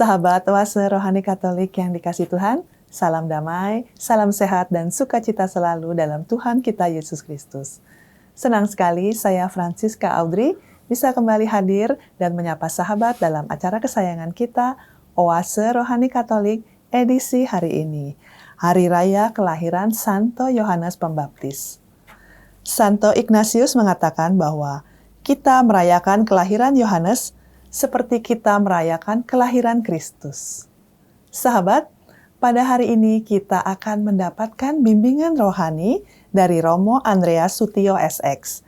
Sahabat Oase Rohani Katolik yang dikasihi Tuhan, salam damai, salam sehat dan sukacita selalu dalam Tuhan kita Yesus Kristus. Senang sekali saya Francisca Audrey bisa kembali hadir dan menyapa sahabat dalam acara kesayangan kita, Oase Rohani Katolik edisi hari ini, Hari Raya Kelahiran Santo Yohanes Pembaptis. Santo Ignatius mengatakan bahwa kita merayakan kelahiran Yohanes seperti kita merayakan kelahiran Kristus. Sahabat, pada hari ini kita akan mendapatkan bimbingan rohani dari Romo Andreas Sutio SX.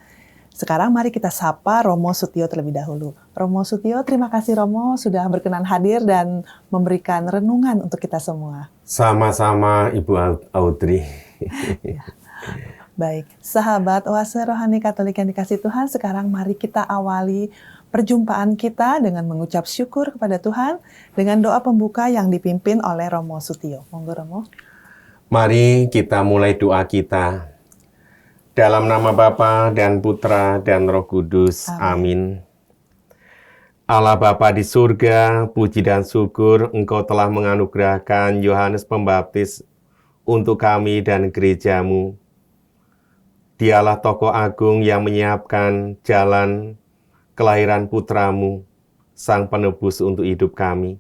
Sekarang mari kita sapa Romo Sutio terlebih dahulu. Romo Sutio, terima kasih Romo sudah berkenan hadir dan memberikan renungan untuk kita semua. Sama-sama Ibu Audrey. Baik, sahabat Oase Rohani Katolik yang dikasihi Tuhan, sekarang mari kita awali perjumpaan kita dengan mengucap syukur kepada Tuhan dengan doa pembuka yang dipimpin oleh Romo Sutio. Monggo Romo. Mari kita mulai doa kita. Dalam nama Bapa dan Putra dan Roh Kudus. Amin. Allah Bapa di surga, puji dan syukur Engkau telah menganugerahkan Yohanes Pembaptis untuk kami dan gerejamu. Dialah tokoh agung yang menyiapkan jalan kelahiran putramu, Sang Penebus untuk hidup kami.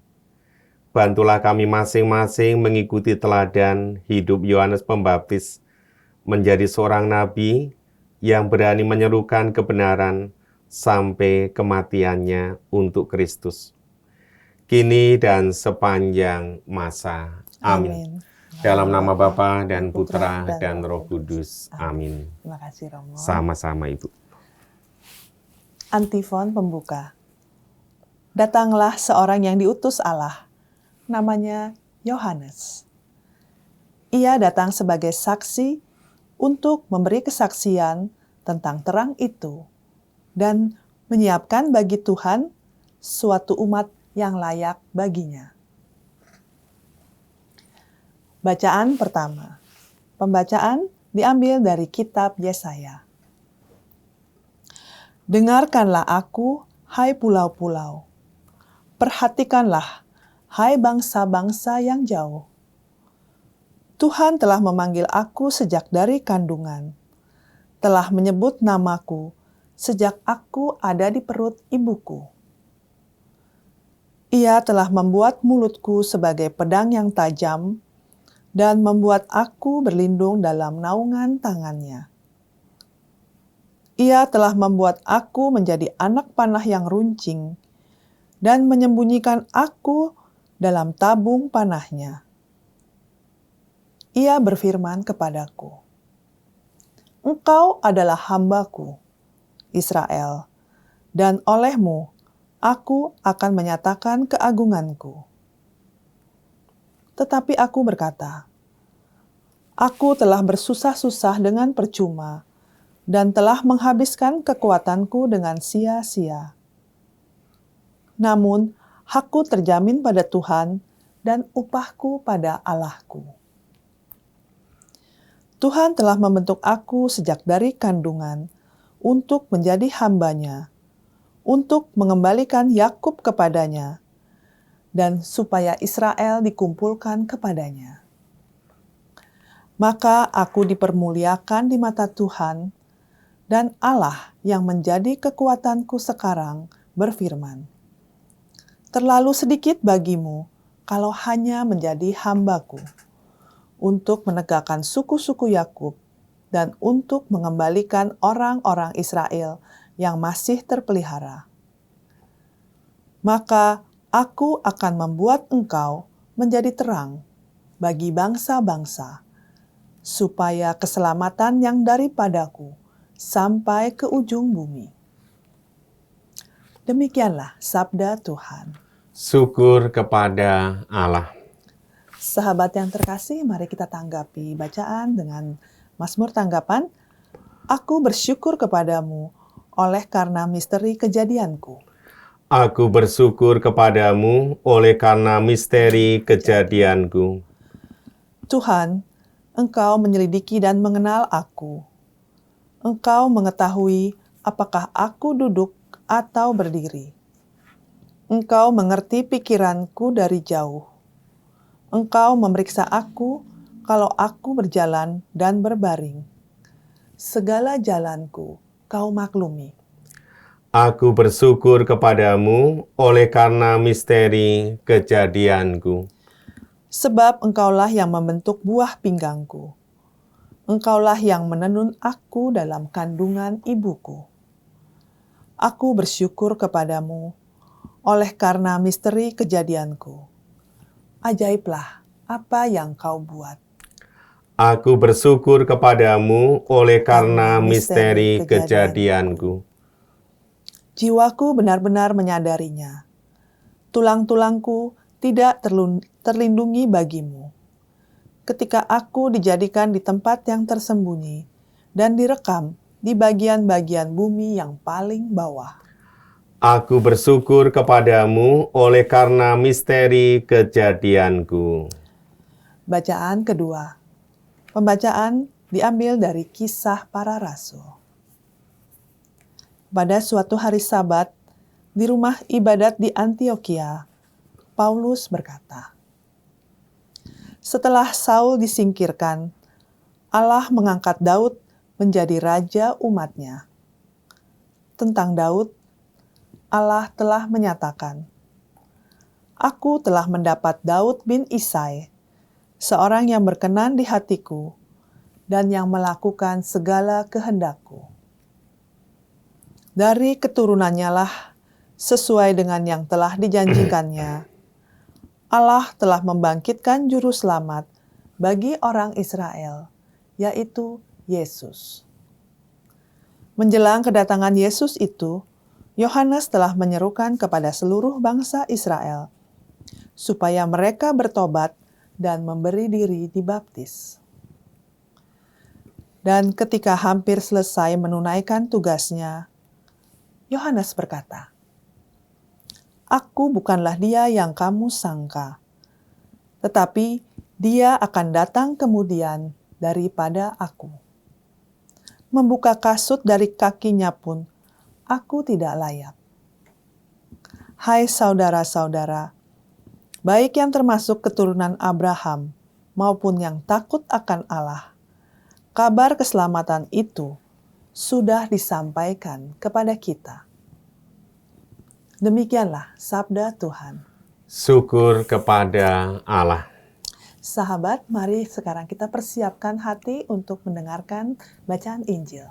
Bantulah kami masing-masing mengikuti teladan hidup Yohanes Pembaptis, menjadi seorang nabi yang berani menyerukan kebenaran sampai kematiannya untuk Kristus. Kini dan sepanjang masa. Amin. Dalam nama Bapa dan Putra dan Roh Kudus. Amin. Terima kasih Romo. Sama-sama Ibu. Antifon pembuka. Datanglah seorang yang diutus Allah, namanya Yohanes. Ia datang sebagai saksi untuk memberi kesaksian tentang terang itu dan menyiapkan bagi Tuhan suatu umat yang layak baginya. Bacaan pertama. Pembacaan diambil dari kitab Yesaya. Dengarkanlah aku, hai pulau-pulau. Perhatikanlah, hai bangsa-bangsa yang jauh. Tuhan telah memanggil aku sejak dari kandungan, telah menyebut namaku sejak aku ada di perut ibuku. Ia telah membuat mulutku sebagai pedang yang tajam dan membuat aku berlindung dalam naungan tangannya. Ia telah membuat aku menjadi anak panah yang runcing dan menyembunyikan aku dalam tabung panahnya. Ia berfirman kepadaku, Engkau adalah hambaku, Israel, dan olehmu aku akan menyatakan keagunganku. Tetapi aku berkata, Aku telah bersusah-susah dengan percuma, dan telah menghabiskan kekuatanku dengan sia-sia. Namun, hakku terjamin pada Tuhan dan upahku pada Allahku. Tuhan telah membentuk aku sejak dari kandungan untuk menjadi hamba-Nya, untuk mengembalikan Yakub kepadanya, dan supaya Israel dikumpulkan kepadanya. Maka aku dipermuliakan di mata Tuhan, dan Allah yang menjadi kekuatanku sekarang berfirman, terlalu sedikit bagimu kalau hanya menjadi hambaku, untuk menegakkan suku-suku Yakub dan untuk mengembalikan orang-orang Israel yang masih terpelihara. Maka aku akan membuat engkau menjadi terang bagi bangsa-bangsa, supaya keselamatan yang daripadaku sampai ke ujung bumi. Demikianlah sabda Tuhan. Syukur kepada Allah. Sahabat yang terkasih, mari kita tanggapi bacaan dengan Mazmur tanggapan. Aku bersyukur kepadamu oleh karena misteri kejadianku. Aku bersyukur kepadamu oleh karena misteri kejadianku. Tuhan, Engkau menyelidiki dan mengenal aku. Engkau mengetahui apakah aku duduk atau berdiri. Engkau mengerti pikiranku dari jauh. Engkau memeriksa aku kalau aku berjalan dan berbaring. Segala jalanku kau maklumi. Aku bersyukur kepadamu oleh karena misteri kejadianku. Sebab engkaulah yang membentuk buah pinggangku. Engkaulah yang menenun aku dalam kandungan ibuku. Aku bersyukur kepadamu oleh karena misteri kejadianku. Ajaiblah apa yang kau buat. Aku bersyukur kepadamu oleh karena misteri kejadianku. Jiwaku benar-benar menyadarinya. Tulang-tulangku tidak terlindungi bagimu. Ketika aku dijadikan di tempat yang tersembunyi dan direkam di bagian-bagian bumi yang paling bawah. Aku bersyukur kepadamu oleh karena misteri kejadianku. Bacaan kedua. Pembacaan diambil dari Kisah Para Rasul. Pada suatu hari Sabat, di rumah ibadat di Antiokhia, Paulus berkata, "Setelah Saul disingkirkan, Allah mengangkat Daud menjadi raja umat-Nya. Tentang Daud, Allah telah menyatakan, 'Aku telah mendapat Daud bin Isai, seorang yang berkenan di hatiku dan yang melakukan segala kehendakku.' Dari keturunannya lah, sesuai dengan yang telah dijanjikannya, Allah telah membangkitkan juru selamat bagi orang Israel, yaitu Yesus." Menjelang kedatangan Yesus itu, Yohanes telah menyerukan kepada seluruh bangsa Israel, supaya mereka bertobat dan memberi diri dibaptis. Dan ketika hampir selesai menunaikan tugasnya, Yohanes berkata, "Aku bukanlah dia yang kamu sangka, tetapi dia akan datang kemudian daripada aku. Membuka kasut dari kakinya pun aku tidak layak. Hai saudara-saudara, baik yang termasuk keturunan Abraham maupun yang takut akan Allah, kabar keselamatan itu sudah disampaikan kepada kita." Demikianlah sabda Tuhan. Syukur kepada Allah. Sahabat, mari sekarang kita persiapkan hati untuk mendengarkan bacaan Injil.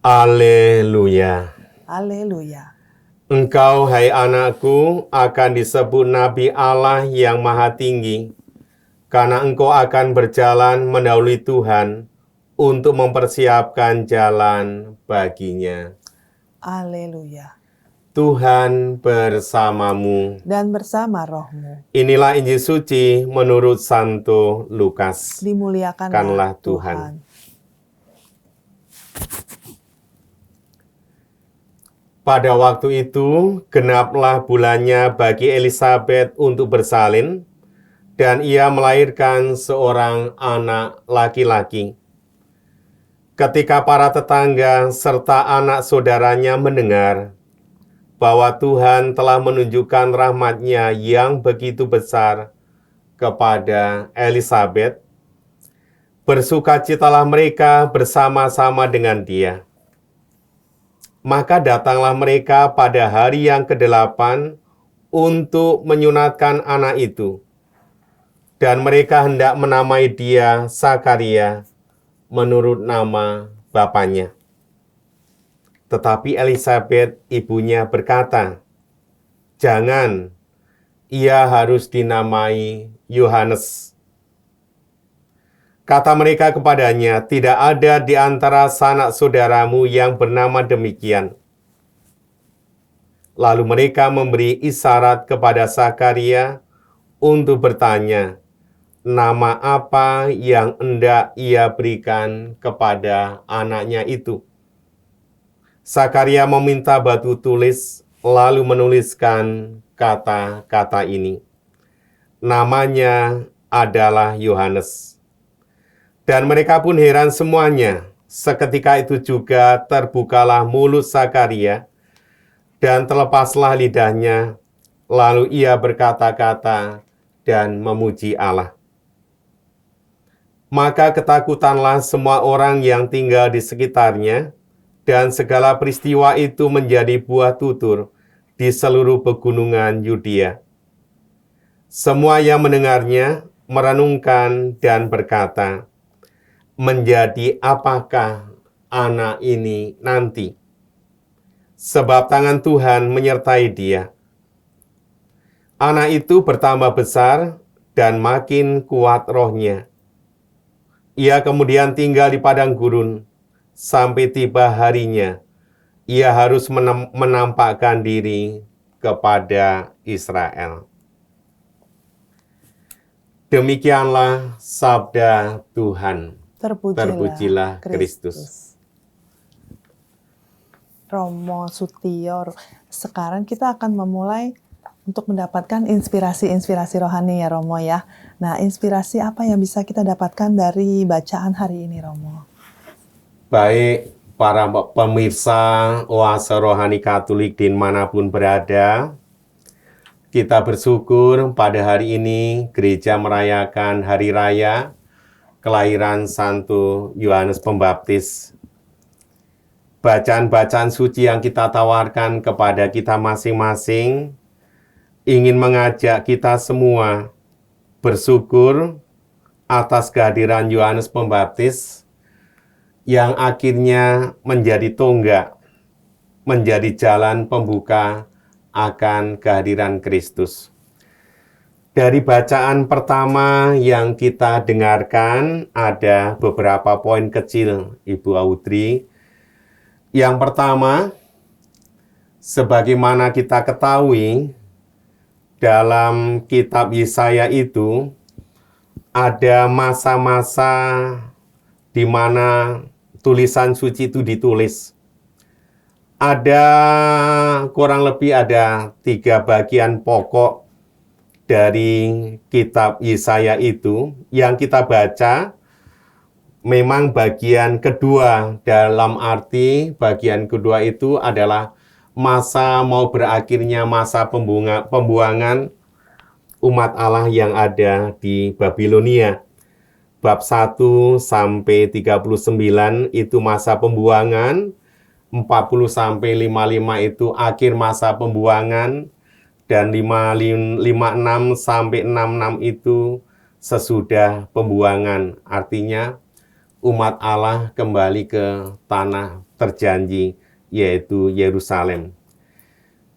Haleluya. Haleluya. Engkau, hai anakku, akan disebut Nabi Allah yang Maha Tinggi, karena engkau akan berjalan mendahului Tuhan untuk mempersiapkan jalan baginya. Haleluya. Tuhan bersamamu. Dan bersama rohmu. Inilah Injil suci menurut Santo Lukas. Dimuliakanlah Tuhan. Pada waktu itu, genaplah bulannya bagi Elisabet untuk bersalin, dan ia melahirkan seorang anak laki-laki. Ketika para tetangga serta anak saudaranya mendengar bahwa Tuhan telah menunjukkan rahmat-Nya yang begitu besar kepada Elisabet, bersukacitalah mereka bersama-sama dengan dia. Maka datanglah mereka pada hari yang ke-8 untuk menyunatkan anak itu. Dan mereka hendak menamai dia Sakaria menurut nama bapaknya. Tetapi Elisabet ibunya berkata, "Jangan, ia harus dinamai Yohanes." Kata mereka kepadanya, "Tidak ada di antara sanak saudaramu yang bernama demikian." Lalu mereka memberi isyarat kepada Sakaria untuk bertanya, nama apa yang hendak ia berikan kepada anaknya itu. Sakaria meminta batu tulis, lalu menuliskan kata-kata ini. Namanya adalah Yohanes. Dan mereka pun heran semuanya. Seketika itu juga terbukalah mulut Sakaria, dan terlepaslah lidahnya, lalu ia berkata-kata dan memuji Allah. Maka ketakutanlah semua orang yang tinggal di sekitarnya, dan segala peristiwa itu menjadi buah tutur di seluruh pegunungan Yudea. Semua yang mendengarnya merenungkan dan berkata, menjadi apakah anak ini nanti? Sebab tangan Tuhan menyertai dia. Anak itu bertambah besar dan makin kuat rohnya. Ia kemudian tinggal di padang gurun sampai tiba harinya. Ia harus menampakkan diri kepada Israel. Demikianlah sabda Tuhan. Terpujilah Kristus. Romo Sutior, sekarang kita akan memulai untuk mendapatkan inspirasi-inspirasi rohani ya Romo ya. Nah, inspirasi apa yang bisa kita dapatkan dari bacaan hari ini Romo? Baik, para pemirsa Oase Rohani Katolik dimanapun berada, kita bersyukur pada hari ini gereja merayakan hari raya kelahiran Santo Yohanes Pembaptis. Bacaan-bacaan suci yang kita tawarkan kepada kita masing-masing ingin mengajak kita semua bersyukur atas kehadiran Yohanes Pembaptis yang akhirnya menjadi tonggak, menjadi jalan pembuka akan kehadiran Kristus. Dari bacaan pertama yang kita dengarkan ada beberapa poin kecil, Ibu Audrey. Yang pertama, sebagaimana kita ketahui, dalam kitab Yesaya itu ada masa-masa di mana tulisan suci itu ditulis. Ada kurang lebih ada 3 bagian pokok dari kitab Yesaya itu yang kita baca. Memang bagian kedua, dalam arti bagian kedua itu adalah masa mau berakhirnya masa pembuangan umat Allah yang ada di Babilonia. Bab 1 sampai 39 itu masa pembuangan, 40 sampai 55 itu akhir masa pembuangan, dan 56 sampai 66 itu sesudah pembuangan. Artinya umat Allah kembali ke tanah terjanji, yaitu Yerusalem.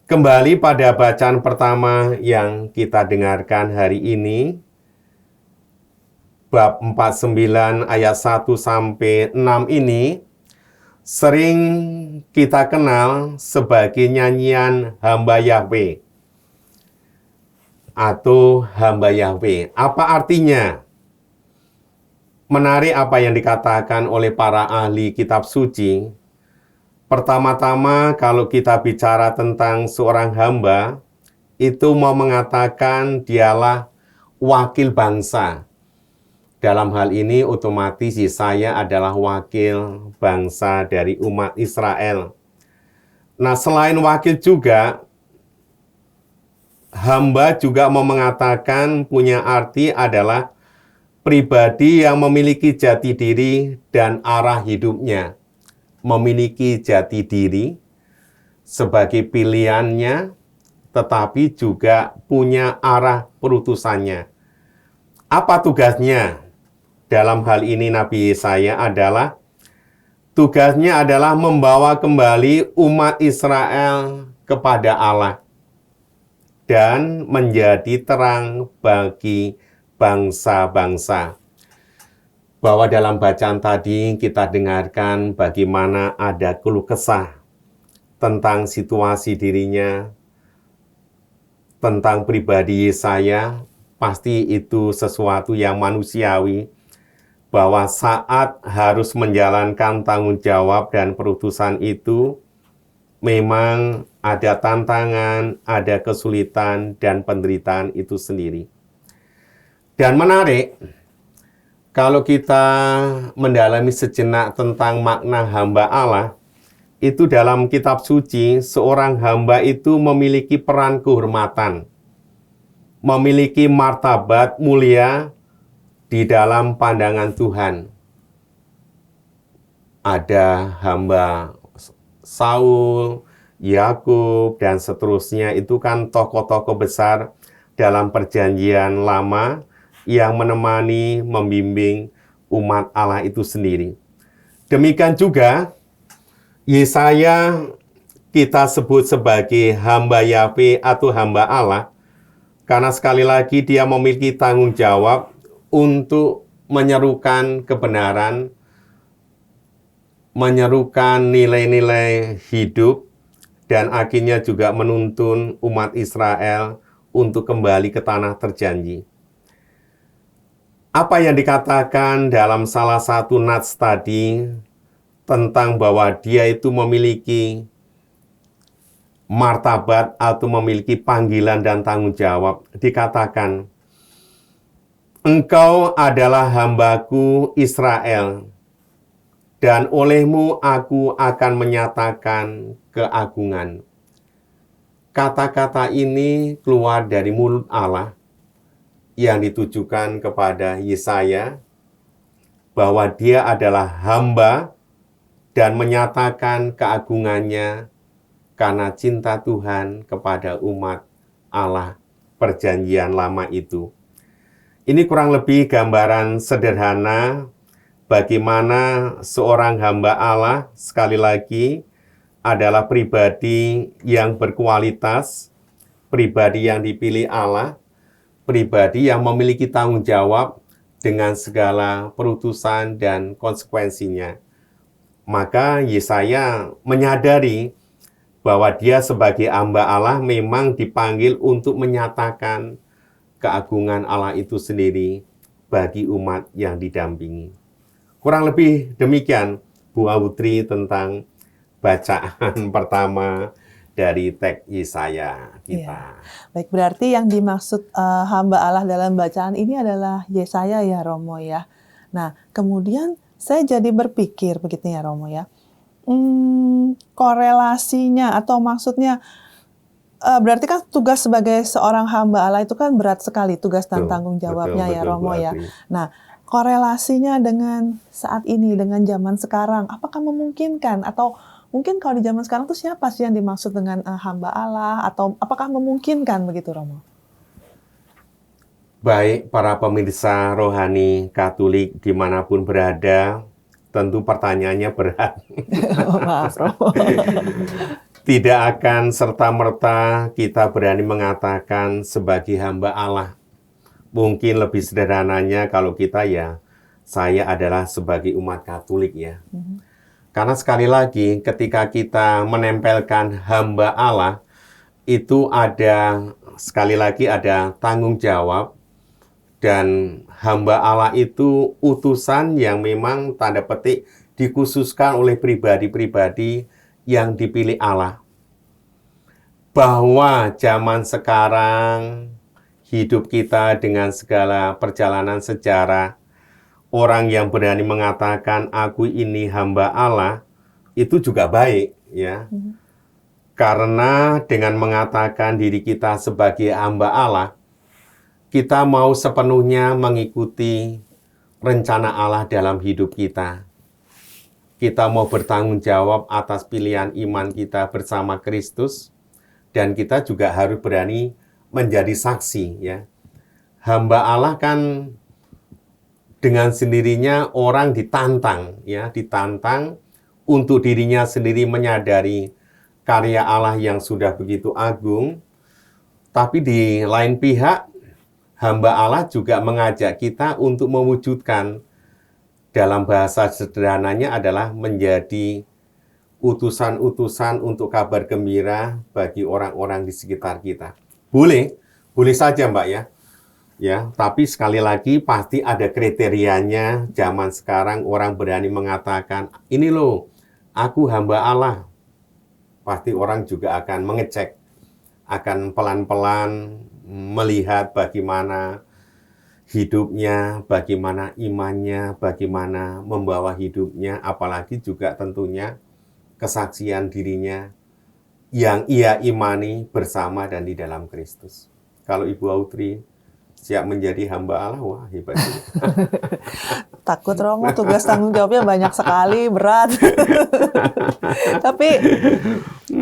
Kembali pada bacaan pertama yang kita dengarkan hari ini, bab 49 ayat 1 sampai 6 ini sering kita kenal sebagai nyanyian hamba Yahweh atau hamba Yahweh. Apa artinya? Menarik apa yang dikatakan oleh para ahli kitab suci. Pertama-tama kalau kita bicara tentang seorang hamba, itu mau mengatakan dialah wakil bangsa. Dalam hal ini otomatis Yesaya adalah wakil bangsa dari umat Israel. Nah, selain wakil juga, hamba juga mau mengatakan punya arti adalah pribadi yang memiliki jati diri dan arah hidupnya. Memiliki jati diri sebagai pilihannya, tetapi juga punya arah perutusannya. Apa tugasnya? Dalam hal ini Nabi Yesaya adalah tugasnya adalah membawa kembali umat Israel kepada Allah dan menjadi terang bagi bangsa-bangsa. Bahwa dalam bacaan tadi kita dengarkan bagaimana ada keluh kesah tentang situasi dirinya, tentang pribadi Yesaya, pasti itu sesuatu yang manusiawi, bahwa saat harus menjalankan tanggung jawab dan perutusan itu, memang ada tantangan, ada kesulitan, dan penderitaan itu sendiri. Dan menarik, kalau kita mendalami sejenak tentang makna hamba Allah, itu dalam kitab suci, seorang hamba itu memiliki peran kehormatan, memiliki martabat mulia di dalam pandangan Tuhan. Ada hamba Saul, Yakub, dan seterusnya, itu kan tokoh-tokoh besar dalam perjanjian lama yang menemani, membimbing umat Allah itu sendiri. Demikian juga Yesaya kita sebut sebagai hamba Yahweh atau hamba Allah, karena sekali lagi dia memiliki tanggung jawab untuk menyerukan kebenaran, menyerukan nilai-nilai hidup, dan akhirnya juga menuntun umat Israel untuk kembali ke tanah terjanji. Apa yang dikatakan dalam salah satu nats tadi tentang bahwa dia itu memiliki martabat atau memiliki panggilan dan tanggung jawab, dikatakan, "Engkau adalah hambaku Israel, dan olehmu aku akan menyatakan keagungan." Kata-kata ini keluar dari mulut Allah yang ditujukan kepada Yesaya, bahwa dia adalah hamba dan menyatakan keagungannya karena cinta Tuhan kepada umat Allah perjanjian lama itu. Ini kurang lebih gambaran sederhana bagaimana seorang hamba Allah, sekali lagi, adalah pribadi yang berkualitas, pribadi yang dipilih Allah, pribadi yang memiliki tanggung jawab dengan segala perutusan dan konsekuensinya. Maka Yesaya menyadari bahwa dia sebagai hamba Allah memang dipanggil untuk menyatakan keagungan Allah itu sendiri bagi umat yang didampingi. Kurang lebih demikian, Bu Audrey, tentang bacaan pertama dari teks Yesaya kita. Ya. Baik, berarti yang dimaksud hamba Allah dalam bacaan ini adalah Yesaya ya, Romo ya. Nah, kemudian saya jadi berpikir begitu ya, Romo ya. Korelasinya atau maksudnya berarti kan tugas sebagai seorang hamba Allah itu kan berat sekali tugas dan tanggung jawabnya ya, Romo ya. Nah, korelasinya dengan saat ini, dengan zaman sekarang, apakah memungkinkan atau mungkin kalau di zaman sekarang tuh siapa sih yang dimaksud dengan hamba Allah, atau apakah memungkinkan begitu, Romo? Baik, para pemirsa rohani Katolik dimanapun berada, tentu pertanyaannya berat. Maaf, Romo. Tidak akan serta-merta kita berani mengatakan sebagai hamba Allah. Mungkin lebih sederhananya kalau kita saya adalah sebagai umat Katolik ya. Karena sekali lagi ketika kita menempelkan hamba Allah, itu sekali lagi ada tanggung jawab, dan hamba Allah itu utusan yang memang tanda petik dikhususkan oleh pribadi-pribadi yang dipilih Allah. Bahwa zaman sekarang hidup kita dengan segala perjalanan sejarah, orang yang berani mengatakan aku ini hamba Allah, itu juga baik ya. Karena dengan mengatakan diri kita sebagai hamba Allah, kita mau sepenuhnya mengikuti rencana Allah dalam hidup kita. Kita mau bertanggung jawab atas pilihan iman kita bersama Kristus, dan kita juga harus berani menjadi saksi ya. Hamba Allah kan dengan sendirinya orang ditantang untuk dirinya sendiri menyadari karya Allah yang sudah begitu agung. Tapi di lain pihak, hamba Allah juga mengajak kita untuk mewujudkan, dalam bahasa sederhananya adalah menjadi utusan-utusan untuk kabar gembira bagi orang-orang di sekitar kita. Boleh saja Mbak ya. Ya, tapi sekali lagi pasti ada kriterianya. Zaman sekarang orang berani mengatakan, ini loh, aku hamba Allah. Pasti orang juga akan mengecek, akan pelan-pelan melihat bagaimana hidupnya, bagaimana imannya, bagaimana membawa hidupnya, apalagi juga tentunya kesaksian dirinya yang ia imani bersama dan di dalam Kristus. Kalau Ibu Audrey siap menjadi hamba Allah, wah hebat juga. Takut Romo, tugas tanggung jawabnya banyak sekali, berat. Tapi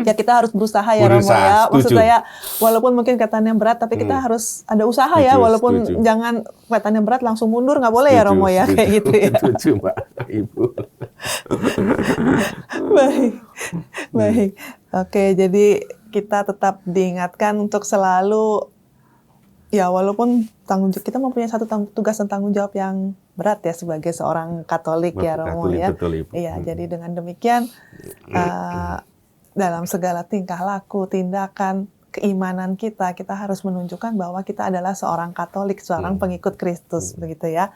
ya kita harus berusaha ya Romo Berusaha, ya. Maksud setuju. saya, walaupun mungkin kelihatannya berat, tapi kita harus ada usaha ya. Setuju, Walaupun setuju. jangan kelihatannya berat langsung mundur, nggak boleh ya Romo ya, kayak gitu ya. Setuju, Mbak, Ibu. Baik, baik. Oke, jadi kita tetap diingatkan untuk selalu, ya walaupun kita mempunyai satu tugas dan tanggung jawab yang berat ya sebagai seorang Katolik ya Romo Katolik, ya. betul, Ibu. Iya, jadi dengan demikian dalam segala tingkah laku, tindakan, keimanan kita harus menunjukkan bahwa kita adalah seorang Katolik, seorang pengikut Kristus, begitu ya.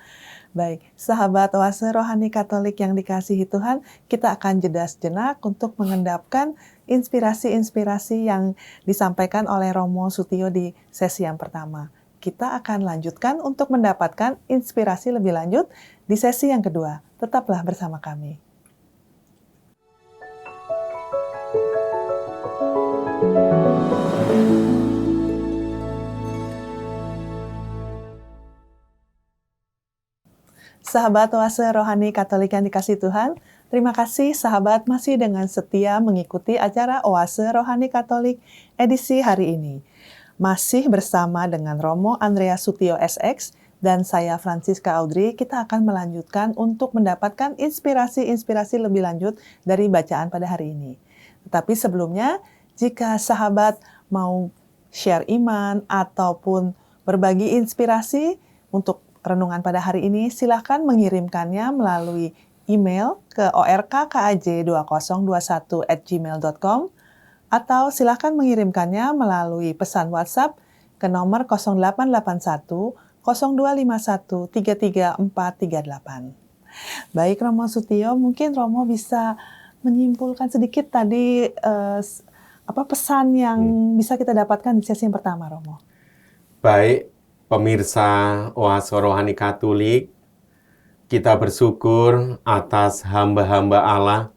Baik, sahabat Oase Rohani Katolik yang dikasihi Tuhan, kita akan jeda sejenak untuk mengendapkan inspirasi-inspirasi yang disampaikan oleh Romo Sutio di sesi yang pertama. Kita akan lanjutkan untuk mendapatkan inspirasi lebih lanjut di sesi yang kedua. Tetaplah bersama kami. Sahabat Oase Rohani Katolik yang dikasihi Tuhan, terima kasih sahabat masih dengan setia mengikuti acara Oase Rohani Katolik edisi hari ini. Masih bersama dengan Romo Andreas Sutio SX dan saya Francisca Audrey, kita akan melanjutkan untuk mendapatkan inspirasi-inspirasi lebih lanjut dari bacaan pada hari ini. Tetapi sebelumnya, jika sahabat mau share iman ataupun berbagi inspirasi untuk renungan pada hari ini, silakan mengirimkannya melalui email ke orkkaj2021@gmail.com atau silakan mengirimkannya melalui pesan WhatsApp ke nomor 0881 0251 33438. Baik Romo Sutio, mungkin Romo bisa menyimpulkan sedikit tadi pesan yang bisa kita dapatkan di sesi yang pertama, Romo. Baik, pemirsa Oase Rohani Katolik, kita bersyukur atas hamba-hamba Allah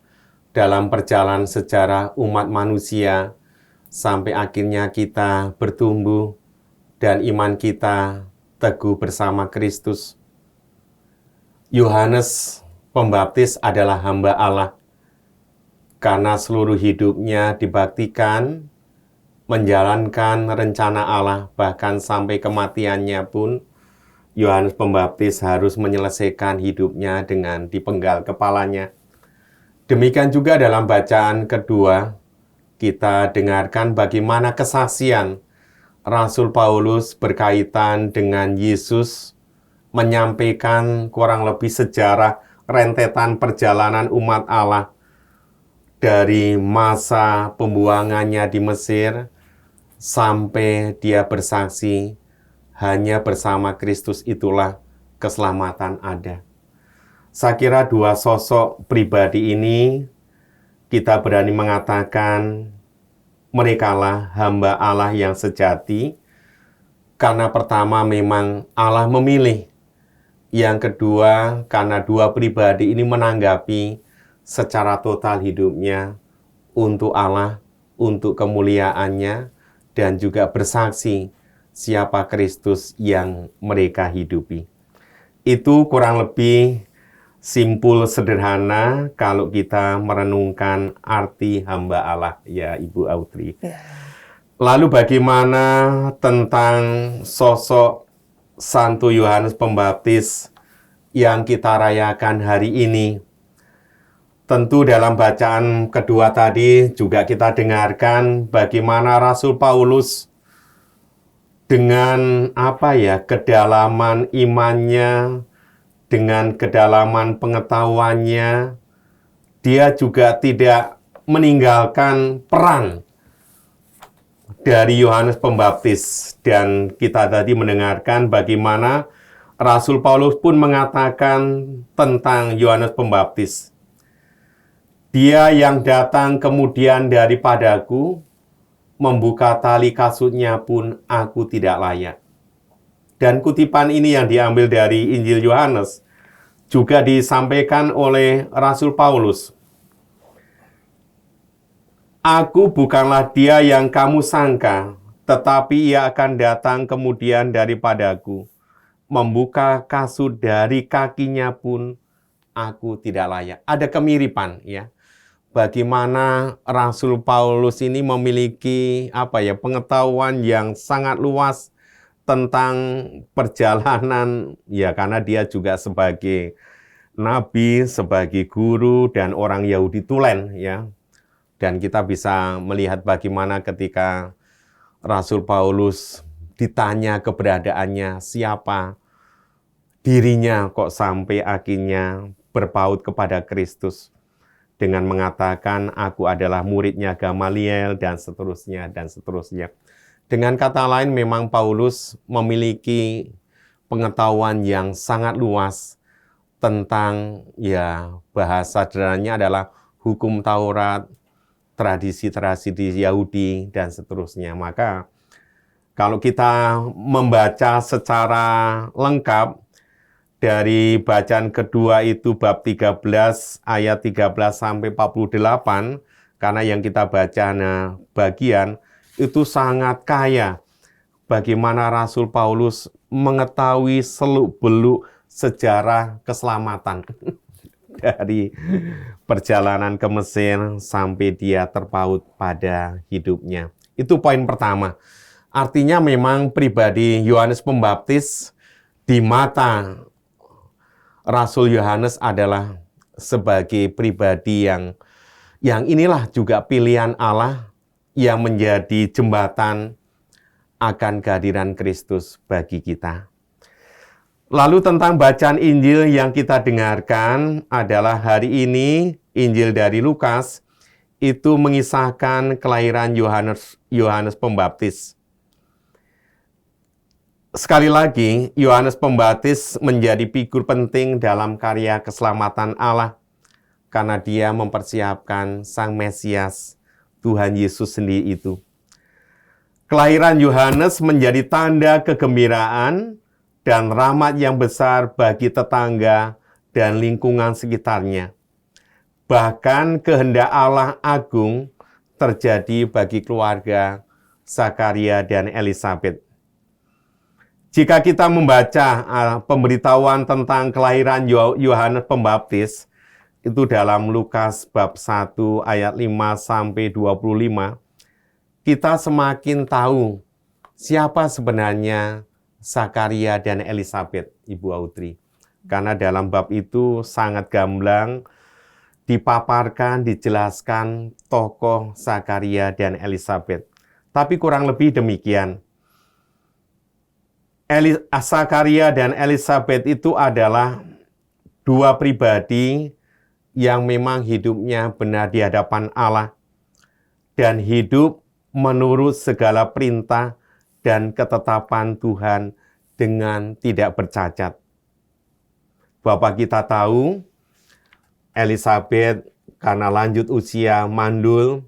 dalam perjalanan sejarah umat manusia sampai akhirnya kita bertumbuh dan iman kita teguh bersama Kristus. Yohanes Pembaptis adalah hamba Allah karena seluruh hidupnya dibaktikan menjalankan rencana Allah, bahkan sampai kematiannya pun Yohanes Pembaptis harus menyelesaikan hidupnya dengan dipenggal kepalanya. Demikian juga dalam bacaan kedua, kita dengarkan bagaimana kesaksian Rasul Paulus berkaitan dengan Yesus, menyampaikan kurang lebih sejarah rentetan perjalanan umat Allah dari masa pembuangannya di Mesir sampai dia bersaksi, hanya bersama Kristus itulah keselamatan ada. Saya kira dua sosok pribadi ini kita berani mengatakan merekalah hamba Allah yang sejati, karena pertama memang Allah memilih. Yang kedua, karena dua pribadi ini menanggapi secara total hidupnya untuk Allah, untuk kemuliaannya, dan juga bersaksi siapa Kristus yang mereka hidupi. Itu kurang lebih simpul sederhana kalau kita merenungkan arti hamba Allah, ya Ibu Audrey. Ya. Lalu bagaimana tentang sosok Santo Yohanes Pembaptis yang kita rayakan hari ini? Tentu dalam bacaan kedua tadi juga kita dengarkan bagaimana Rasul Paulus dengan kedalaman imannya, dengan kedalaman pengetahuannya, dia juga tidak meninggalkan peran dari Yohanes Pembaptis. Dan kita tadi mendengarkan bagaimana Rasul Paulus pun mengatakan tentang Yohanes Pembaptis. Dia yang datang kemudian daripadaku, membuka tali kasutnya pun aku tidak layak. Dan kutipan ini yang diambil dari Injil Yohanes juga disampaikan oleh Rasul Paulus. Aku bukanlah dia yang kamu sangka, tetapi ia akan datang kemudian daripadaku. Membuka kasut dari kakinya pun aku tidak layak. Ada kemiripan ya. Bagaimana Rasul Paulus ini memiliki pengetahuan yang sangat luas tentang perjalanan ya, karena dia juga sebagai nabi, sebagai guru dan orang Yahudi tulen ya. Dan kita bisa melihat bagaimana ketika Rasul Paulus ditanya keberadaannya, siapa dirinya kok sampai akhirnya berpaut kepada Kristus dengan mengatakan aku adalah muridnya Gamaliel dan seterusnya dan seterusnya. Dengan kata lain, memang Paulus memiliki pengetahuan yang sangat luas tentang ya, bahasa sederhananya adalah hukum Taurat, tradisi-tradisi Yahudi dan seterusnya. Maka kalau kita membaca secara lengkap dari bacaan kedua itu bab 13 ayat 13 sampai 48, karena yang kita baca bagian itu sangat kaya bagaimana Rasul Paulus mengetahui seluk-beluk sejarah keselamatan dari perjalanan ke Mesir sampai dia terpaut pada hidupnya. Itu poin pertama. Artinya memang pribadi Yohanes Pembaptis di mata Rasul Yohanes adalah sebagai pribadi yang inilah juga pilihan Allah yang menjadi jembatan akan kehadiran Kristus bagi kita. Lalu tentang bacaan Injil yang kita dengarkan adalah hari ini Injil dari Lukas itu mengisahkan kelahiran Yohanes Pembaptis. Sekali lagi, Yohanes Pembaptis menjadi figur penting dalam karya keselamatan Allah karena dia mempersiapkan Sang Mesias, Tuhan Yesus sendiri itu. Kelahiran Yohanes menjadi tanda kegembiraan dan rahmat yang besar bagi tetangga dan lingkungan sekitarnya. Bahkan kehendak Allah agung terjadi bagi keluarga Zakaria dan Elisabet. Jika kita membaca pemberitahuan tentang kelahiran Yohanes Pembaptis, itu dalam Lukas bab 1 ayat 5 sampai 25, kita semakin tahu siapa sebenarnya Zakaria dan Elisabet, Ibu Audrey. Karena dalam bab itu sangat gamblang dipaparkan, dijelaskan tokoh Zakaria dan Elisabet. Tapi kurang lebih demikian. Zakaria dan Elisabet itu adalah dua pribadi yang memang hidupnya benar di hadapan Allah dan hidup menurut segala perintah dan ketetapan Tuhan dengan tidak bercacat. Bapak kita tahu, Elisabet karena lanjut usia mandul,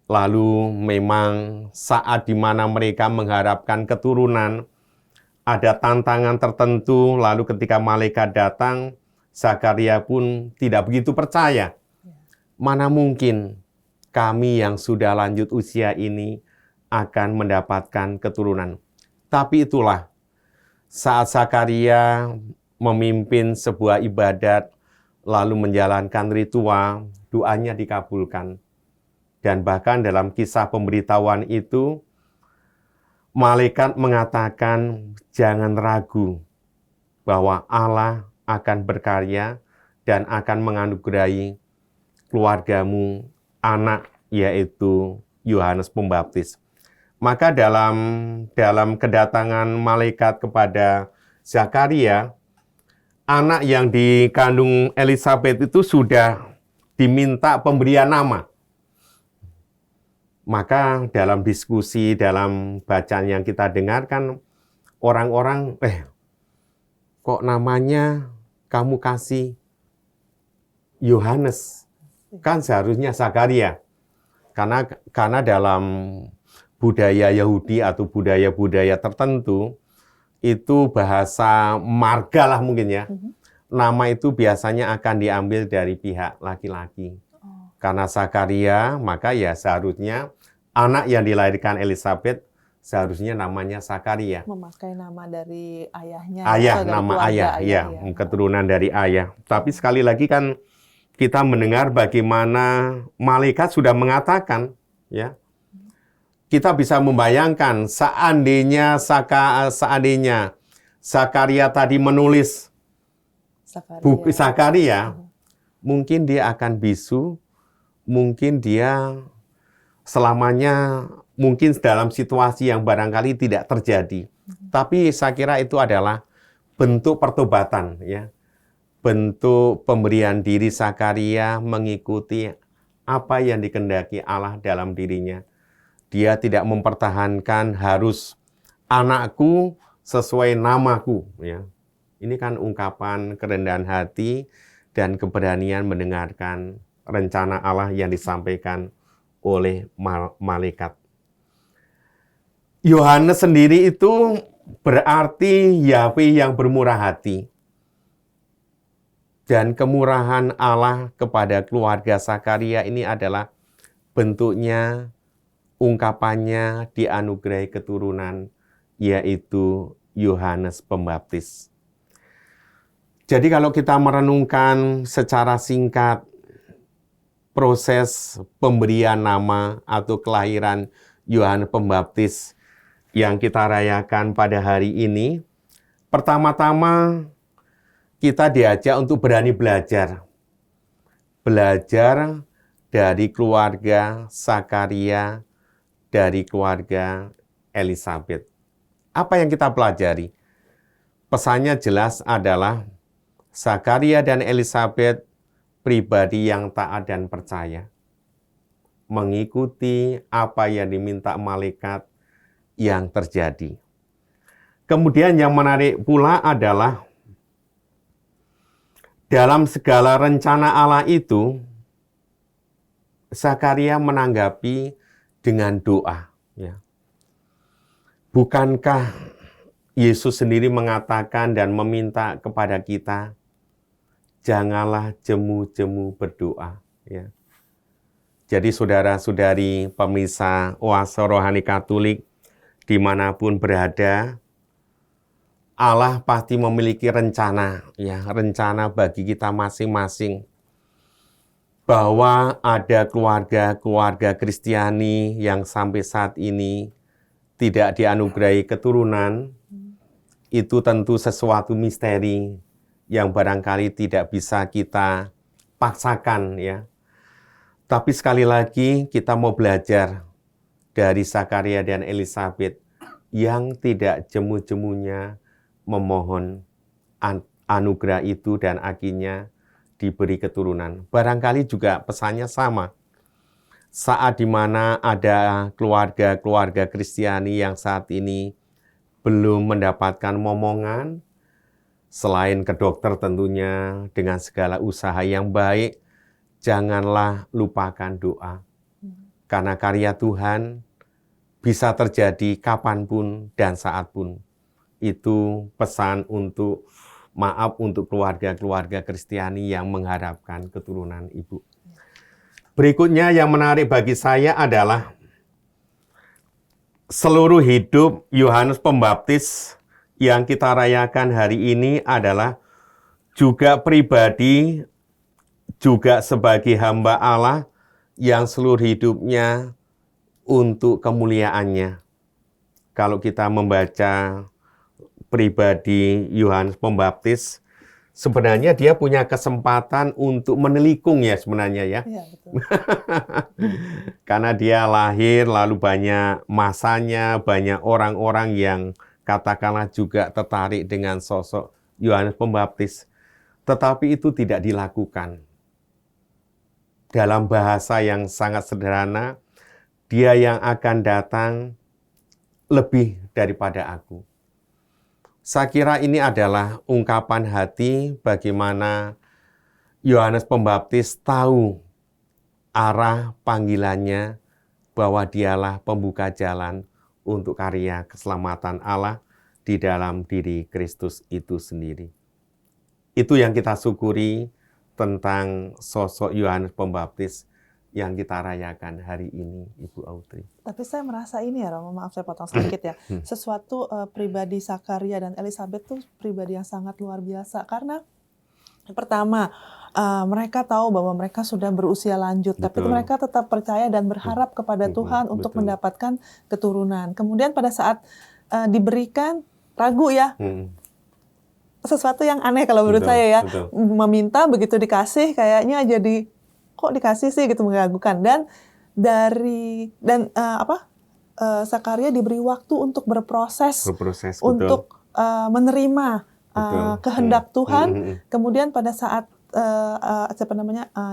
lalu memang saat di mana mereka mengharapkan keturunan, ada tantangan tertentu, lalu ketika malaikat datang, Zakaria pun tidak begitu percaya. Mana mungkin kami yang sudah lanjut usia ini akan mendapatkan keturunan. Tapi itulah, saat Zakaria memimpin sebuah ibadat, lalu menjalankan ritual, doanya dikabulkan. Dan bahkan dalam kisah pemberitahuan itu, malaikat mengatakan, jangan ragu bahwa Allah akan berkarya dan akan menganugerahi keluargamu anak, yaitu Yohanes Pembaptis. Maka dalam kedatangan malaikat kepada Zakaria, anak yang dikandung Elisabet itu sudah diminta pemberian nama. Maka dalam diskusi, dalam bacaan yang kita dengarkan, orang-orang, kok namanya kamu kasih Yohanes? Kan seharusnya Zakaria. Karena dalam budaya Yahudi atau budaya-budaya tertentu, itu bahasa marga lah mungkin ya. Nama itu biasanya akan diambil dari pihak laki-laki. Karena Zakaria, maka ya seharusnya anak yang dilahirkan Elizabeth seharusnya namanya Zakaria. Memakai nama dari ayahnya. Ayah, atau dari nama keluarga ayah, ya, keturunan dari ayah. Tapi sekali lagi kan kita mendengar bagaimana malaikat sudah mengatakan, ya, kita bisa membayangkan seandainya Zakaria tadi menulis buku Zakaria, mungkin dia akan bisu, mungkin dia selamanya mungkin dalam situasi yang barangkali tidak terjadi. Tapi saya kira itu adalah bentuk pertobatan, ya. Bentuk pemberian diri Zakaria mengikuti apa yang dikehendaki Allah dalam dirinya. Dia tidak mempertahankan harus anakku sesuai namaku, ya. Ini kan ungkapan kerendahan hati dan keberanian mendengarkan rencana Allah yang disampaikan oleh malaikat. Yohanes sendiri itu berarti Yahweh yang bermurah hati. Dan kemurahan Allah kepada keluarga Zakaria ini adalah bentuknya, ungkapannya dianugerahi keturunan, yaitu Yohanes Pembaptis. Jadi kalau kita merenungkan secara singkat proses pemberian nama atau kelahiran Yohanes Pembaptis yang kita rayakan pada hari ini, pertama-tama kita diajak untuk berani belajar. Belajar dari keluarga Zakaria, dari keluarga Elizabeth. Apa yang kita pelajari? Pesannya jelas adalah Zakaria dan Elizabeth pribadi yang taat dan percaya. Mengikuti apa yang diminta malaikat yang terjadi. Kemudian yang menarik pula adalah dalam segala rencana Allah itu, Zakaria menanggapi dengan doa. Ya. Bukankah Yesus sendiri mengatakan dan meminta kepada kita, janganlah jemu-jemu berdoa. Ya. Jadi saudara-saudari pemirsa Oase Rohani Katolik, dimanapun berada, Allah pasti memiliki rencana, ya, rencana bagi kita masing-masing. Bahwa ada keluarga-keluarga Kristiani yang sampai saat ini tidak dianugerahi keturunan, itu tentu sesuatu misteri yang barangkali tidak bisa kita paksakan, ya. Tapi sekali lagi kita mau belajar dari Zakaria dan Elizabeth yang tidak jemu-jemunya memohon anugerah itu dan akhirnya diberi keturunan. Barangkali juga pesannya sama. Saat di mana ada keluarga-keluarga Kristiani yang saat ini belum mendapatkan momongan, selain ke dokter tentunya dengan segala usaha yang baik, janganlah lupakan doa. Karena karya Tuhan bisa terjadi kapanpun dan saatpun. Itu pesan untuk keluarga-keluarga Kristiani yang mengharapkan keturunan Ibu. Berikutnya yang menarik bagi saya adalah seluruh hidup Yohanes Pembaptis yang kita rayakan hari ini adalah juga pribadi, juga sebagai hamba Allah yang seluruh hidupnya untuk kemuliaannya. Kalau kita membaca pribadi Yohanes Pembaptis, sebenarnya dia punya kesempatan untuk menelikung ya sebenarnya ya. Iya, betul. Karena dia lahir lalu banyak masanya, banyak orang-orang yang katakanlah juga tertarik dengan sosok Yohanes Pembaptis. Tetapi itu tidak dilakukan. Dalam bahasa yang sangat sederhana, dia yang akan datang lebih daripada aku. Saya kira ini adalah ungkapan hati bagaimana Yohanes Pembaptis tahu arah panggilannya bahwa dialah pembuka jalan untuk karya keselamatan Allah di dalam diri Kristus itu sendiri. Itu yang kita syukuri tentang sosok Yohanes Pembaptis yang kita rayakan hari ini, Ibu Audrey. Tapi saya merasa ini ya Romo, maaf saya potong sedikit ya. Sesuatu pribadi Zakaria dan Elizabeth tuh pribadi yang sangat luar biasa. Karena pertama, mereka tahu bahwa mereka sudah berusia lanjut. Tapi Betul. mereka tetap percaya dan berharap kepada Tuhan untuk Betul. mendapatkan keturunan. Kemudian pada saat diberikan, ragu ya. Sesuatu yang aneh kalau menurut saya ya. Meminta, begitu dikasih kayaknya jadi kok dikasih sih gitu, mengganggukan. Dan Zakaria diberi waktu untuk berproses untuk menerima kehendak Tuhan. Kemudian pada saat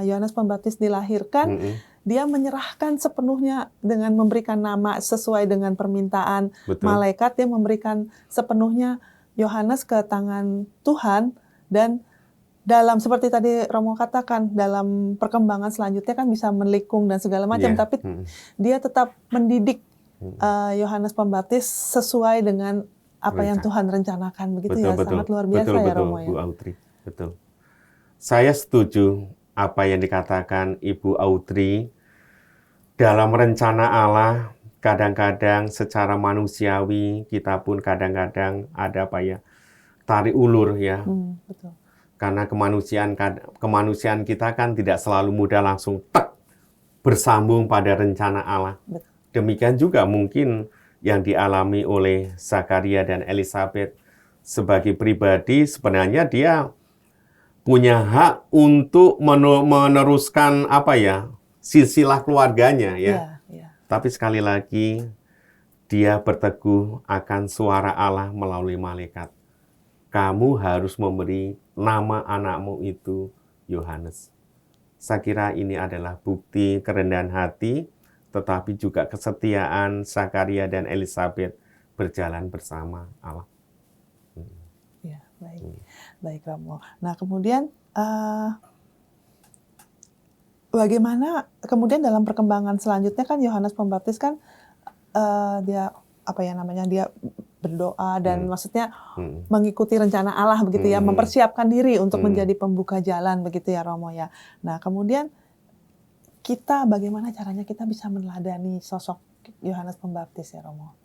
Yohanes Pembaptis dilahirkan, dia menyerahkan sepenuhnya dengan memberikan nama sesuai dengan permintaan malaikat. Dia memberikan sepenuhnya Yohanes ke tangan Tuhan. Dan dalam seperti tadi Romo katakan, dalam perkembangan selanjutnya kan bisa melikung dan segala macam, tapi dia tetap mendidik Yohanes Pembaptis sesuai dengan apa yang Tuhan rencanakan, begitu ya. Sangat luar biasa ya Romo ya. Bu Audrey. Betul. Saya setuju apa yang dikatakan Ibu Audrey. Dalam rencana Allah, kadang-kadang secara manusiawi kita pun kadang-kadang ada tarik ulur ya. Betul. Karena kemanusiaan kita kan tidak selalu mudah langsung bersambung pada rencana Allah. Betul. Demikian juga mungkin yang dialami oleh Zakaria dan Elizabeth sebagai pribadi, sebenarnya dia punya hak untuk meneruskan silsilah keluarganya ya. Tapi sekali lagi dia berteguh akan suara Allah melalui malaikat. Kamu harus memberi nama anakmu itu Yohanes. Saya kira ini adalah bukti kerendahan hati, tetapi juga kesetiaan Zakaria dan Elizabeth berjalan bersama Allah. Ya, baik Romo. Nah kemudian bagaimana kemudian dalam perkembangan selanjutnya kan Yohanes Pembaptis kan dia dia berdoa dan maksudnya mengikuti rencana Allah begitu ya, mempersiapkan diri untuk menjadi pembuka jalan begitu ya Romo ya. Nah kemudian kita bagaimana caranya kita bisa meneladani sosok Yohanes Pembaptis ya Romo?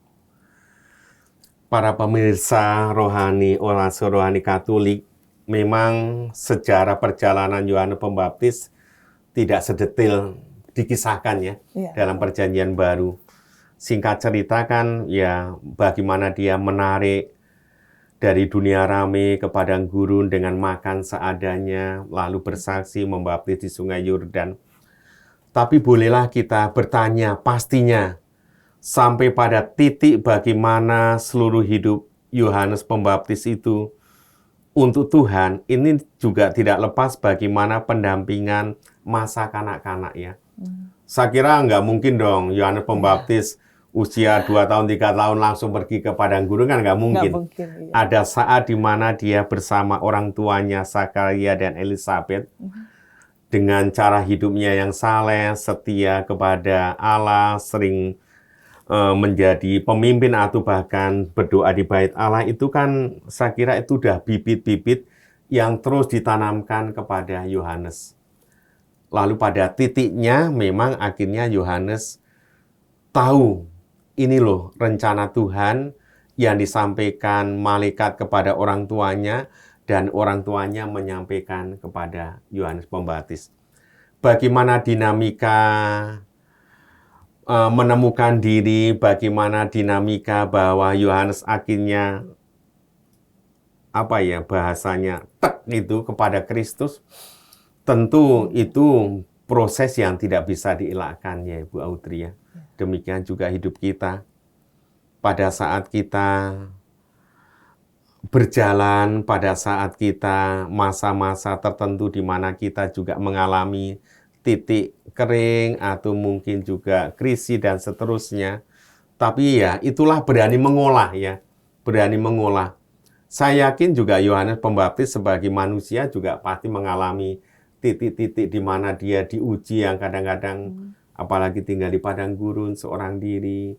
Para pemirsa rohani, Orasi Rohani Katolik, memang sejarah perjalanan Yohanes Pembaptis tidak sedetail dikisahkan ya dalam Perjanjian Baru. Singkat cerita kan ya bagaimana dia menarik dari dunia rame ke padang gurun dengan makan seadanya, lalu bersaksi membaptis di Sungai Yordan. Tapi bolehlah kita bertanya pastinya sampai pada titik bagaimana seluruh hidup Yohanes Pembaptis itu untuk Tuhan, ini juga tidak lepas bagaimana pendampingan masa kanak-kanak ya. Saya kira nggak mungkin dong Yohanes Pembaptis usia 2 tahun, 3 tahun langsung pergi ke padang gurun kan nggak mungkin. Ada saat di mana dia bersama orang tuanya Zakaria dan Elizabeth dengan cara hidupnya yang saleh, setia kepada Allah, sering menjadi pemimpin atau bahkan berdoa di bait Allah, itu kan saya kira itu udah bibit-bibit yang terus ditanamkan kepada Yohanes. Lalu pada titiknya memang akhirnya Yohanes tahu ini loh rencana Tuhan yang disampaikan malaikat kepada orang tuanya dan orang tuanya menyampaikan kepada Yohanes Pembaptis. Bagaimana dinamika menemukan diri, bagaimana dinamika bahwa Yohanes akhirnya bahasanya itu kepada Kristus, tentu itu proses yang tidak bisa dielakkan ya Ibu Audrey ya. Demikian juga hidup kita. Pada saat kita berjalan, pada saat kita masa-masa tertentu di mana kita juga mengalami titik kering atau mungkin juga krisis dan seterusnya. Tapi ya itulah berani mengolah ya. Berani mengolah. Saya yakin juga Yohanes Pembaptis sebagai manusia juga pasti mengalami titik-titik di mana dia diuji yang kadang-kadang apalagi tinggal di padang gurun seorang diri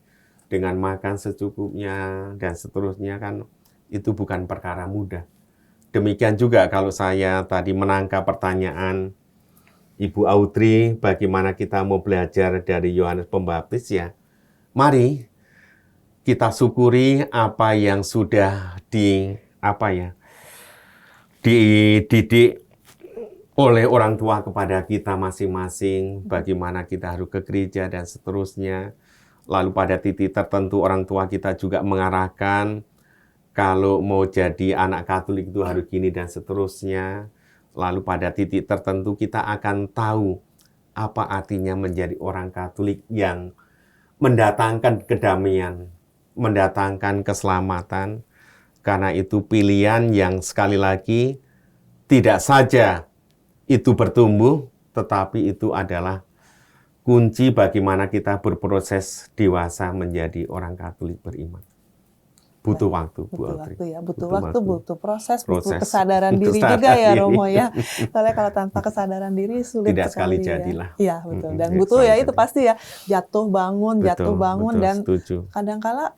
dengan makan secukupnya dan seterusnya kan itu bukan perkara mudah. Demikian juga kalau saya tadi menangkap pertanyaan Ibu Audrey, bagaimana kita mau belajar dari Yohanes Pembaptis ya? Mari kita syukuri apa yang sudah dididik oleh orang tua kepada kita masing-masing, bagaimana kita harus ke gereja dan seterusnya. Lalu pada titik tertentu orang tua kita juga mengarahkan, kalau mau jadi anak Katolik itu harus gini dan seterusnya. Lalu pada titik tertentu kita akan tahu apa artinya menjadi orang Katolik yang mendatangkan kedamaian, mendatangkan keselamatan. Karena itu pilihan yang sekali lagi tidak saja itu bertumbuh, tetapi itu adalah kunci bagaimana kita berproses dewasa menjadi orang Katolik beriman. Butuh waktu, Bu Audrey. Butuh waktu, butuh proses, butuh kesadaran diri juga ya, Romo ya. Soalnya kalau tanpa kesadaran diri sulit tidak sekali ya. jadilah. Iya, betul. Dan butuh ya itu pasti ya, jatuh bangun betul, dan setuju. kadangkala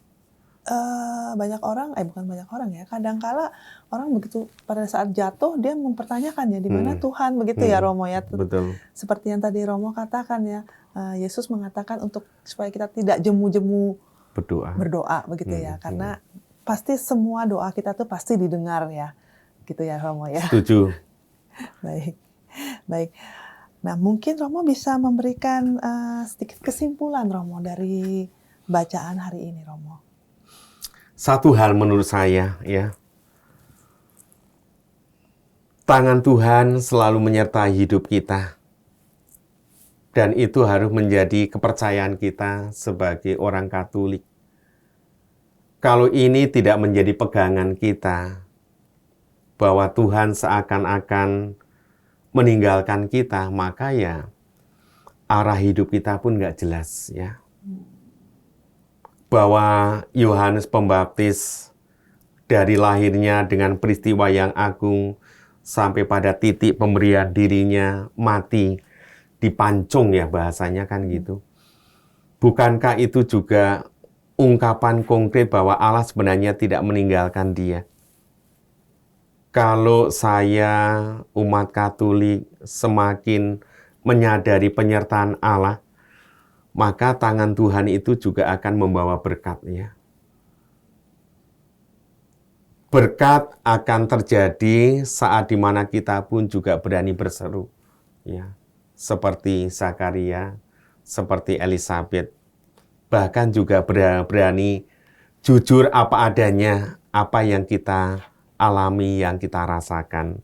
banyak orang, bukan banyak orang ya, kadangkala orang begitu pada saat jatuh dia mempertanyakan ya di mana Tuhan, begitu ya Romo ya. Betul. Seperti yang tadi Romo katakan ya, Yesus mengatakan untuk supaya kita tidak jemu-jemu berdoa begitu ya, karena pasti semua doa kita tuh pasti didengar ya, gitu ya Romo ya. Setuju. Baik. Nah mungkin Romo bisa memberikan sedikit kesimpulan Romo dari bacaan hari ini Romo. Satu hal menurut saya ya, tangan Tuhan selalu menyertai hidup kita. Dan itu harus menjadi kepercayaan kita sebagai orang Katolik. Kalau ini tidak menjadi pegangan kita, bahwa Tuhan seakan-akan meninggalkan kita, maka ya arah hidup kita pun nggak jelas ya. Bahwa Yohanes Pembaptis dari lahirnya dengan peristiwa yang agung sampai pada titik pemberian dirinya mati, dipancung ya bahasanya kan gitu. Bukankah itu juga ungkapan konkret bahwa Allah sebenarnya tidak meninggalkan dia? Kalau saya umat Katolik semakin menyadari penyertaan Allah, maka tangan Tuhan itu juga akan membawa berkat ya. Berkat akan terjadi saat dimana kita pun juga berani berseru ya. Seperti Zakaria, seperti Elizabeth, bahkan juga berani jujur apa adanya, apa yang kita alami, yang kita rasakan.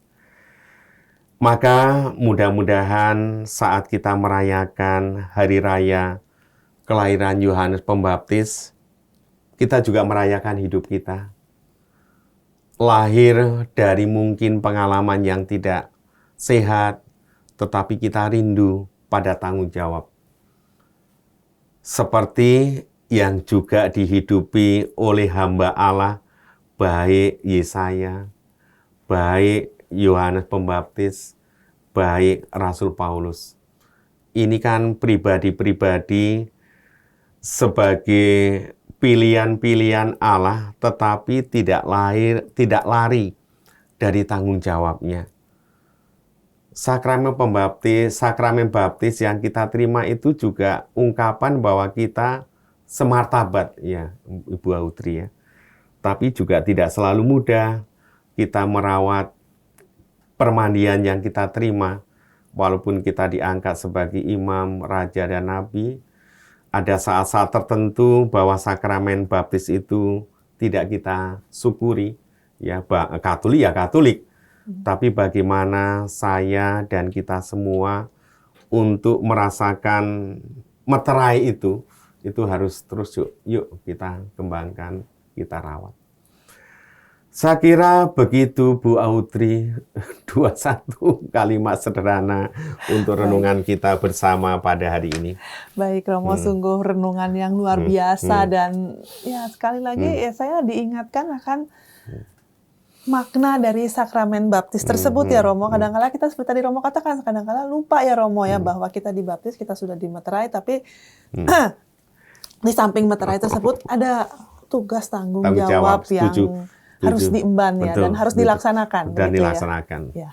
Maka mudah-mudahan saat kita merayakan hari raya kelahiran Yohanes Pembaptis, kita juga merayakan hidup kita. Lahir dari mungkin pengalaman yang tidak sehat, tetapi kita rindu pada tanggung jawab. Seperti yang juga dihidupi oleh hamba Allah, baik Yesaya, baik Yohanes Pembaptis, baik Rasul Paulus. Ini kan pribadi-pribadi sebagai pilihan-pilihan Allah, tetapi tidak lari dari tanggung jawabnya. Sakramen baptis yang kita terima itu juga ungkapan bahwa kita semartabat ya Ibu Audrey ya. Tapi juga tidak selalu mudah kita merawat permandian yang kita terima. Walaupun kita diangkat sebagai imam, raja dan nabi, ada saat-saat tertentu bahwa sakramen baptis itu tidak kita syukuri. Ya Katolik ya Katolik. Tapi bagaimana saya dan kita semua untuk merasakan meterai itu harus terus yuk kita kembangkan, kita rawat. Saya kira begitu Bu Audrey, 21 kalimat sederhana untuk renungan kita bersama pada hari ini. Baik Romo, sungguh renungan yang luar biasa dan ya sekali lagi ya saya diingatkan akan makna dari sakramen baptis tersebut ya Romo. Kadang-kala kita seperti tadi Romo katakan, kadang-kala lupa ya Romo ya bahwa kita dibaptis, kita sudah dimeterai, tapi di samping meterai tersebut ada tugas tanggung jawab yang harus diemban ya, dan harus dilaksanakan. Dan dilaksanakan. Ya.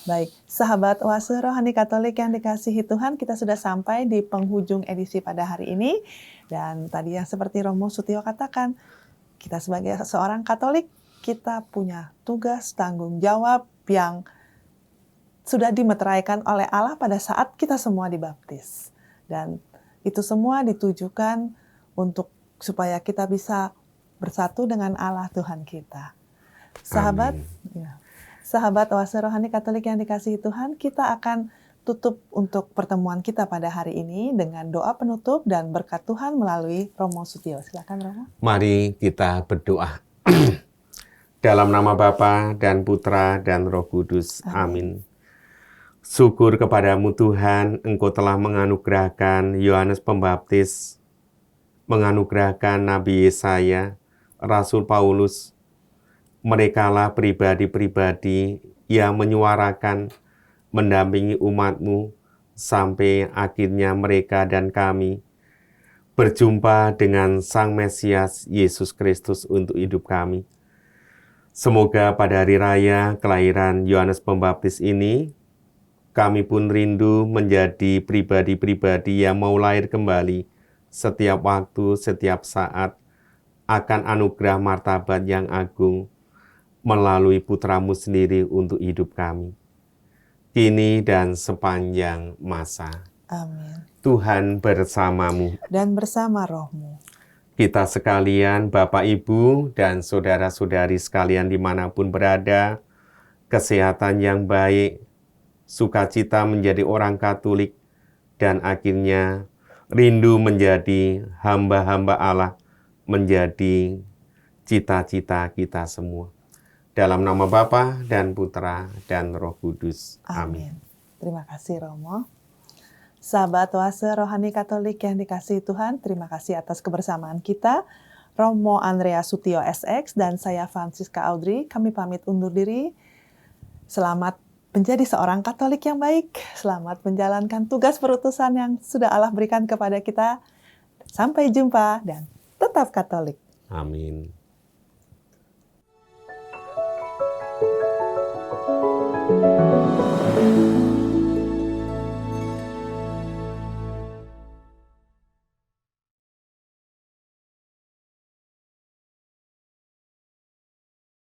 Baik, sahabat Oase Rohani Katolik yang dikasihi Tuhan, kita sudah sampai di penghujung edisi pada hari ini. Dan tadi yang seperti Romo Sutio katakan, kita sebagai seorang Katolik, kita punya tugas tanggung jawab yang sudah dimeteraikan oleh Allah pada saat kita semua dibaptis. Dan itu semua ditujukan untuk supaya kita bisa bersatu dengan Allah Tuhan kita. Sahabat, sahabat Oase Rohani Katolik yang dikasihi Tuhan, kita akan tutup untuk pertemuan kita pada hari ini dengan doa penutup dan berkat Tuhan melalui Romo Sutio. Silakan Romo. Mari kita berdoa. Dalam nama Bapa dan Putra dan Roh Kudus. Amin. Syukur kepadamu Tuhan, Engkau telah menganugerahkan Yohanes Pembaptis, menganugerahkan Nabi Yesaya, Rasul Paulus. Merekalah pribadi-pribadi yang menyuarakan, mendampingi umat-Mu, sampai akhirnya mereka dan kami berjumpa dengan Sang Mesias Yesus Kristus untuk hidup kami. Semoga pada hari raya kelahiran Yohanes Pembaptis ini, kami pun rindu menjadi pribadi-pribadi yang mau lahir kembali setiap waktu, setiap saat, akan anugerah martabat yang agung, melalui putra-Mu sendiri untuk hidup kami, kini dan sepanjang masa. Amin. Tuhan bersamamu. Dan bersama roh-Mu. Kita sekalian, Bapak, Ibu, dan saudara-saudari sekalian dimanapun berada, kesehatan yang baik, sukacita menjadi orang Katolik, dan akhirnya rindu menjadi hamba-hamba Allah, menjadi cita-cita kita semua. Dalam nama Bapa dan Putra dan Roh Kudus. Amin. Terima kasih Romo. Sahabat Oase Rohani Katolik yang dikasihi Tuhan, terima kasih atas kebersamaan kita. Romo Andrea Sutio SX dan saya Francisca Audrey, kami pamit undur diri. Selamat menjadi seorang Katolik yang baik. Selamat menjalankan tugas perutusan yang sudah Allah berikan kepada kita. Sampai jumpa dan tetap Katolik. Amin.